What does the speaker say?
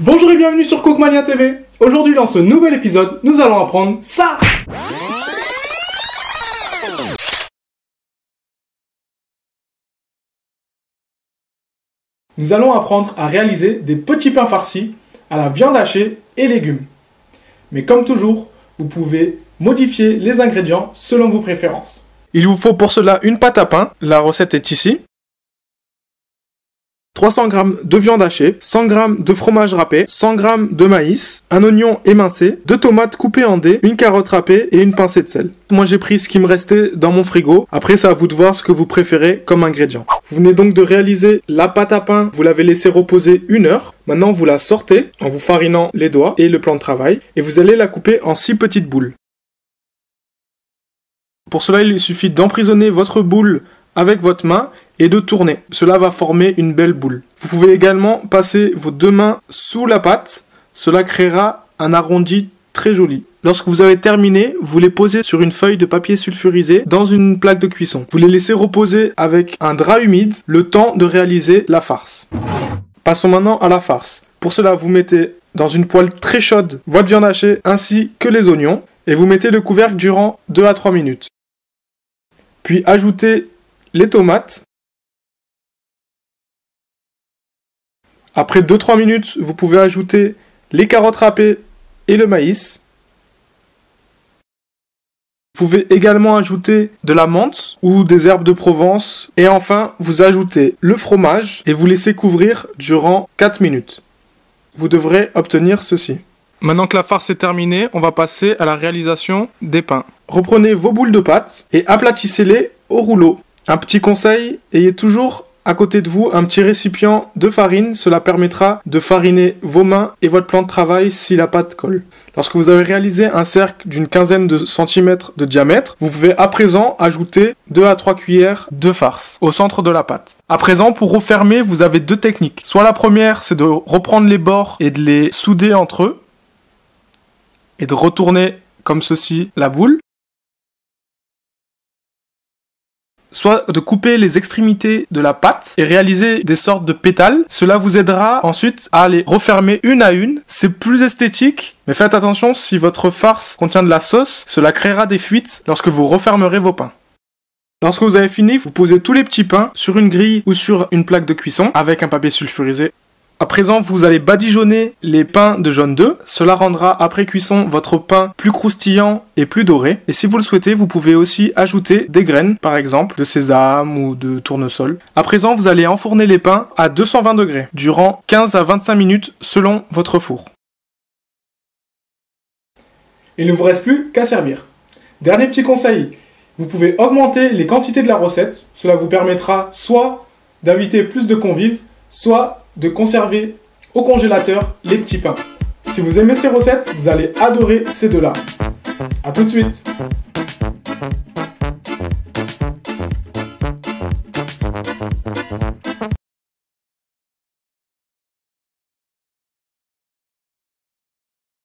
Bonjour et bienvenue sur Cookmania TV. Aujourd'hui dans ce nouvel épisode, nous allons apprendre ça. Nous allons apprendre à réaliser des petits pains farcis à la viande hachée et légumes. Mais comme toujours, vous pouvez modifier les ingrédients selon vos préférences. Il vous faut pour cela une pâte à pain, la recette est ici. 300 g de viande hachée, 100 g de fromage râpé, 100 g de maïs, un oignon émincé, 2 tomates coupées en dés, une carotte râpée et une pincée de sel. Moi j'ai pris ce qui me restait dans mon frigo, après c'est à vous de voir ce que vous préférez comme ingrédient. Vous venez donc de réaliser la pâte à pain, vous l'avez laissée reposer 1 heure. Maintenant vous la sortez en vous farinant les doigts et le plan de travail et vous allez la couper en 6 petites boules. Pour cela il suffit d'emprisonner votre boule avec votre main et de tourner. Cela va former une belle boule. Vous pouvez également passer vos 2 mains sous la pâte. Cela créera un arrondi très joli. Lorsque vous avez terminé, vous les posez sur une feuille de papier sulfurisé dans une plaque de cuisson. Vous les laissez reposer avec un drap humide le temps de réaliser la farce. Passons maintenant à la farce. Pour cela, vous mettez dans une poêle très chaude votre viande hachée ainsi que les oignons et vous mettez le couvercle durant 2 à 3 minutes. Puis ajoutez les tomates. Après 2-3 minutes, vous pouvez ajouter les carottes râpées et le maïs. Vous pouvez également ajouter de la menthe ou des herbes de Provence. Et enfin, vous ajoutez le fromage et vous laissez couvrir durant 4 minutes. Vous devrez obtenir ceci. Maintenant que la farce est terminée, on va passer à la réalisation des pains. Reprenez vos boules de pâte et aplatissez-les au rouleau. Un petit conseil, ayez toujours à côté de vous un petit récipient de farine, cela permettra de fariner vos mains et votre plan de travail si la pâte colle. Lorsque vous avez réalisé un cercle d'une quinzaine de centimètres de diamètre, vous pouvez à présent ajouter 2 à 3 cuillères de farce au centre de la pâte. À présent, pour refermer, vous avez 2 techniques. Soit la première, c'est de reprendre les bords et de les souder entre eux et de retourner comme ceci la boule. Soit de couper les extrémités de la pâte et réaliser des sortes de pétales. Cela vous aidera ensuite à les refermer une à une. C'est plus esthétique, mais faites attention, si votre farce contient de la sauce, cela créera des fuites lorsque vous refermerez vos pains. Lorsque vous avez fini, vous posez tous les petits pains sur une grille ou sur une plaque de cuisson avec un papier sulfurisé. À présent, vous allez badigeonner les pains de jaune d'œuf. Cela rendra après cuisson votre pain plus croustillant et plus doré. Et si vous le souhaitez, vous pouvez aussi ajouter des graines, par exemple de sésame ou de tournesol. À présent, vous allez enfourner les pains à 220 degrés durant 15 à 25 minutes selon votre four. Il ne vous reste plus qu'à servir. Dernier petit conseil, vous pouvez augmenter les quantités de la recette. Cela vous permettra soit d'inviter plus de convives, soit de conserver au congélateur les petits pains. Si vous aimez ces recettes, vous allez adorer ces deux-là. A tout de suite!